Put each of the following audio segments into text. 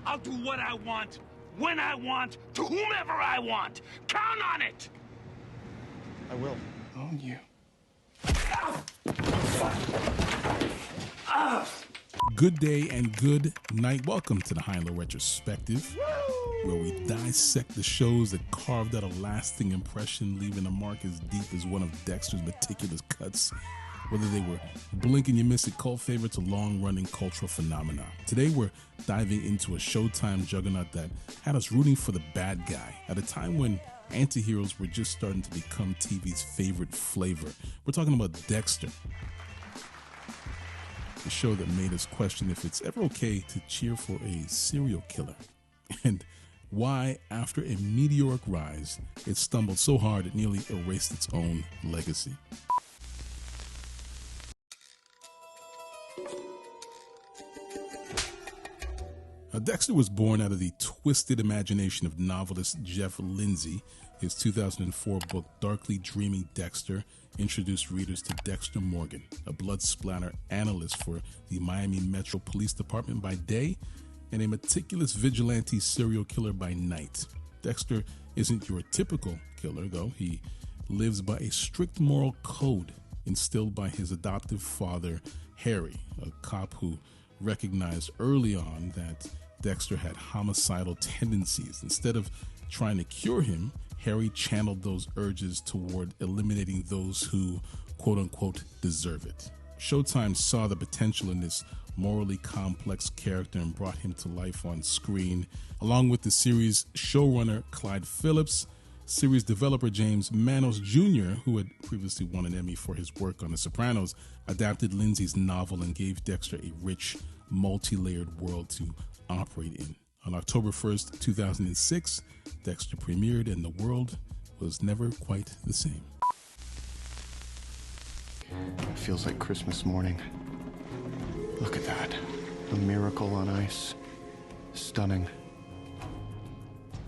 I'll do what I want, when I want, to whomever I want. Count on it! I will. Own you. Good day and good night. Welcome to the High and Low Retrospective, where we dissect the shows that carved out a lasting impression, leaving a mark as deep as one of Dexter's meticulous cuts, whether they were blink-and-you-miss-it cult favorites or long-running cultural phenomena. Today, we're diving into a Showtime juggernaut that had us rooting for the bad guy at a time when anti-heroes were just starting to become TV's favorite flavor. We're talking about Dexter, the show that made us question if it's ever okay to cheer for a serial killer, and why, after a meteoric rise, it stumbled so hard it nearly erased its own legacy. Dexter was born out of the twisted imagination of novelist Jeff Lindsay. His 2004 book, Darkly Dreaming Dexter, introduced readers to Dexter Morgan, a blood splatter analyst for the Miami Metro Police Department by day and a meticulous vigilante serial killer by night. Dexter isn't your typical killer, though. He lives by a strict moral code instilled by his adoptive father, Harry, a cop who recognized early on that Dexter had homicidal tendencies. Instead of trying to cure him, Harry channeled those urges toward eliminating those who, quote-unquote, deserve it. Showtime saw the potential in this morally complex character and brought him to life on screen, along with the series showrunner Clyde Phillips, series developer James Manos Jr., who had previously won an Emmy for his work on The Sopranos, adapted Lindsay's novel and gave Dexter a rich, multi-layered world to operate in. On October 1st, 2006, Dexter premiered and the world was never quite the same. It feels like Christmas morning. Look at that. A miracle on ice. Stunning.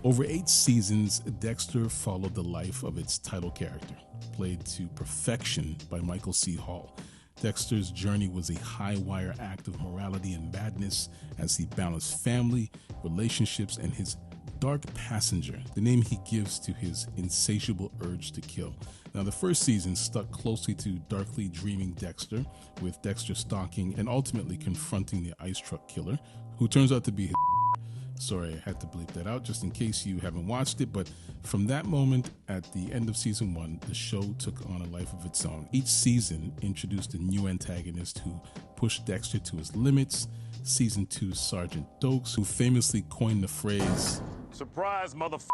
Over 8 seasons, Dexter followed the life of its title character, played to perfection by Michael C. Hall. Dexter's journey was a high-wire act of morality and madness as he balanced family, relationships, and his dark passenger, the name he gives to his insatiable urge to kill. Now, the first season stuck closely to Darkly Dreaming Dexter, with Dexter stalking and ultimately confronting the ice truck killer, who turns out to be his Sorry, I had to bleep that out just in case you haven't watched it, but from that moment at the end of season 1, the show took on a life of its own. Each season introduced a new antagonist who pushed Dexter to his limits. Season 2, Sergeant Dokes, who famously coined the phrase, "Surprise, motherfucker."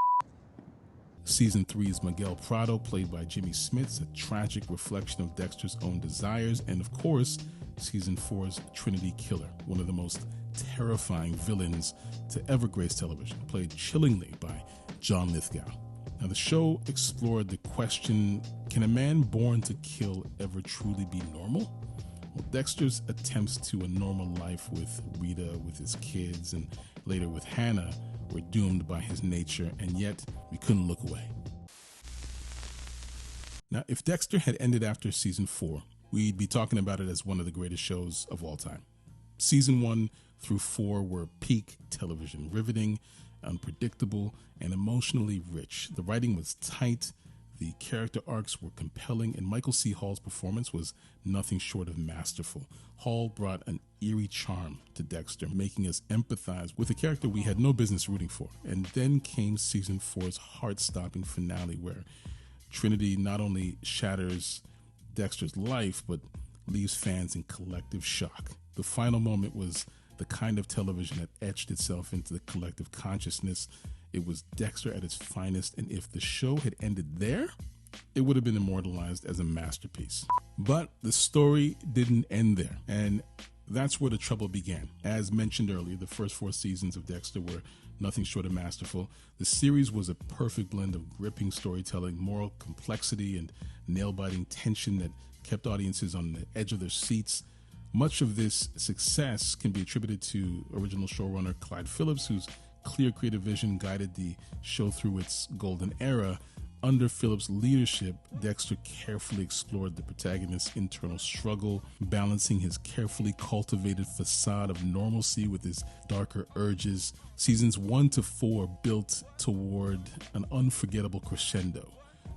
Season 3 is Miguel Prado, played by Jimmy Smits, a tragic reflection of Dexter's own desires. And of course, Season 4's Trinity Killer, one of the most terrifying villains to ever grace television, played chillingly by John Lithgow. Now, the show explored the question, can a man born to kill ever truly be normal? Well, Dexter's attempts to a normal life with Rita, with his kids, and later with Hannah were doomed by his nature, and yet we couldn't look away. Now, if Dexter had ended after season 4, we'd be talking about it as one of the greatest shows of all time. Season 1 through 4 were peak television, riveting, unpredictable, and emotionally rich. The writing was tight, the character arcs were compelling, and Michael C. Hall's performance was nothing short of masterful. Hall brought an eerie charm to Dexter, making us empathize with a character we had no business rooting for. And then came season 4's heart-stopping finale, where Trinity not only shatters Dexter's life, but leaves fans in collective shock. The final moment was the kind of television that etched itself into the collective consciousness. It was Dexter at its finest, and if the show had ended there, it would have been immortalized as a masterpiece. But the story didn't end there, and that's where the trouble began. As mentioned earlier, the first 4 seasons of Dexter were nothing short of masterful. The series was a perfect blend of gripping storytelling, moral complexity, and nail-biting tension that kept audiences on the edge of their seats. Much of this success can be attributed to original showrunner Clyde Phillips, whose clear creative vision guided the show through its golden era. under Phillips' leadership, Dexter carefully explored the protagonist's internal struggle, balancing his carefully cultivated facade of normalcy with his darker urges. Seasons 1 to 4 built toward an unforgettable crescendo,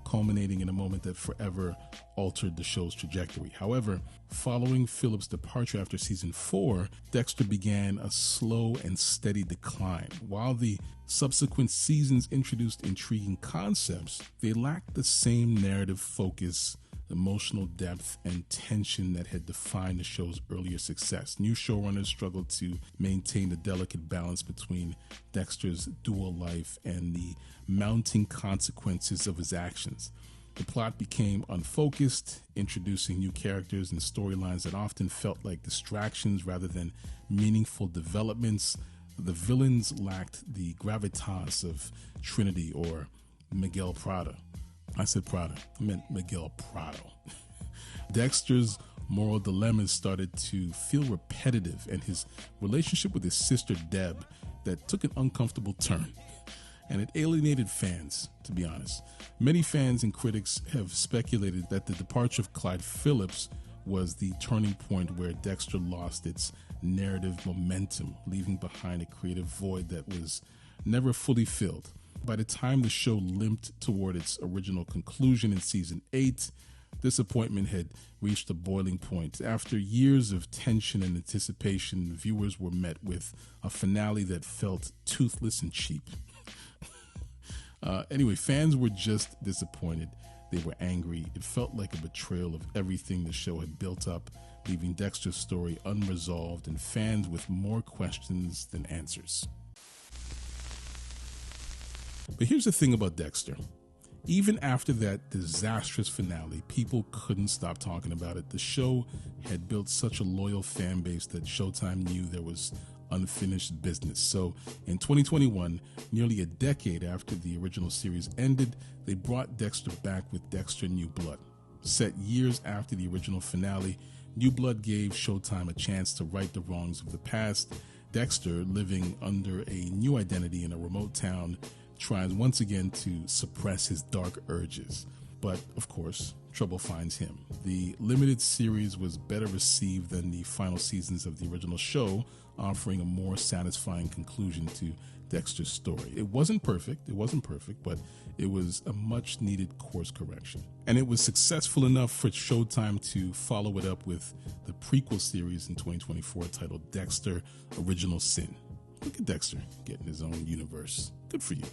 culminating in a moment that forever altered the show's trajectory. However, following Phillips' departure after season 4, Dexter began a slow and steady decline. While the subsequent seasons introduced intriguing concepts, they lacked the same narrative focus, emotional depth, and tension that had defined the show's earlier success. New showrunners struggled to maintain the delicate balance between Dexter's dual life and the mounting consequences of his actions. The plot became unfocused, introducing new characters and storylines that often felt like distractions rather than meaningful developments. The villains lacked the gravitas of Trinity or Miguel Prado. I said Prado, I meant Miguel Prado. Dexter's moral dilemmas started to feel repetitive, and his relationship with his sister Deb that took an uncomfortable turn. And it alienated fans, to be honest. Many fans and critics have speculated that the departure of Clyde Phillips was the turning point where Dexter lost its narrative momentum, leaving behind a creative void that was never fully filled. By the time the show limped toward its original conclusion in season 8, disappointment had reached a boiling point. After years of tension and anticipation, viewers were met with a finale that felt toothless and cheap. Anyway, fans were just disappointed. They were angry. It felt like a betrayal of everything the show had built up, leaving Dexter's story unresolved and fans with more questions than answers. But here's the thing about Dexter. Even after that disastrous finale, people couldn't stop talking about it. The show had built such a loyal fan base that Showtime knew there was unfinished business. So in 2021, nearly a decade after the original series ended, they brought Dexter back with Dexter New Blood. Set years after the original finale, New Blood gave Showtime a chance to right the wrongs of the past. Dexter, living under a new identity in a remote town, tries once again to suppress his dark urges. But, of course, trouble finds him. The limited series was better received than the final seasons of the original show, offering a more satisfying conclusion to Dexter's story. It wasn't perfect, but it was a much-needed course correction. And it was successful enough for Showtime to follow it up with the prequel series in 2024 titled Dexter: Original Sin. Look at Dexter getting his own universe. Good for you.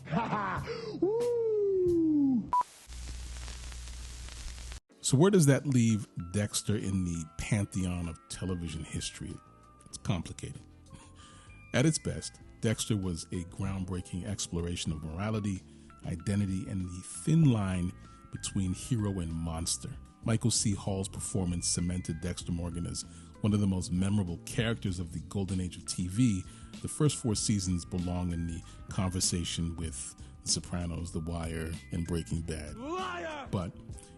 So where does that leave Dexter in the pantheon of television history? It's complicated. At its best, Dexter was a groundbreaking exploration of morality, identity, and the thin line between hero and monster. Michael C. Hall's performance cemented Dexter Morgan as one of the most memorable characters of the golden age of TV. The first 4 seasons belong in the conversation with The Sopranos, The Wire, and Breaking Bad. Liar! But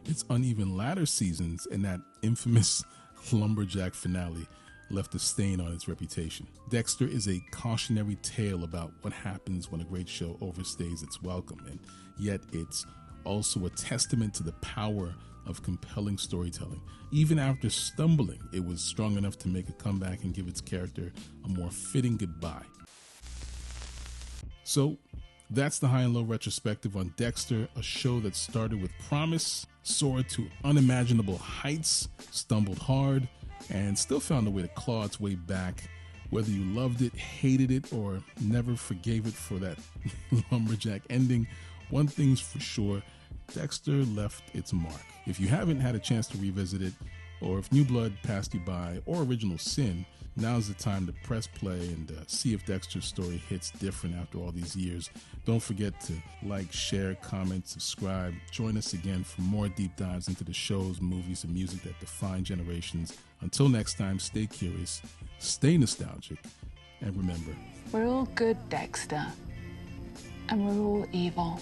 its uneven latter seasons and that infamous lumberjack finale left a stain on its reputation. Dexter is a cautionary tale about what happens when a great show overstays its welcome, and yet it's also a testament to the power of compelling storytelling. Even after stumbling, it was strong enough to make a comeback and give its character a more fitting goodbye. So, that's the high and low retrospective on Dexter, a show that started with promise, soared to unimaginable heights, stumbled hard, and still found a way to claw its way back. Whether you loved it, hated it, or never forgave it for that lumberjack ending, one thing's for sure, Dexter left its mark. If you haven't had a chance to revisit it, or if New Blood passed you by, or Original Sin, now's the time to press play and see if Dexter's story hits different after all these years. Don't forget to like, share, comment, subscribe. Join us again for more deep dives into the shows, movies, and music that define generations. Until next time, stay curious, stay nostalgic, and remember, we're all good, Dexter, and we're all evil.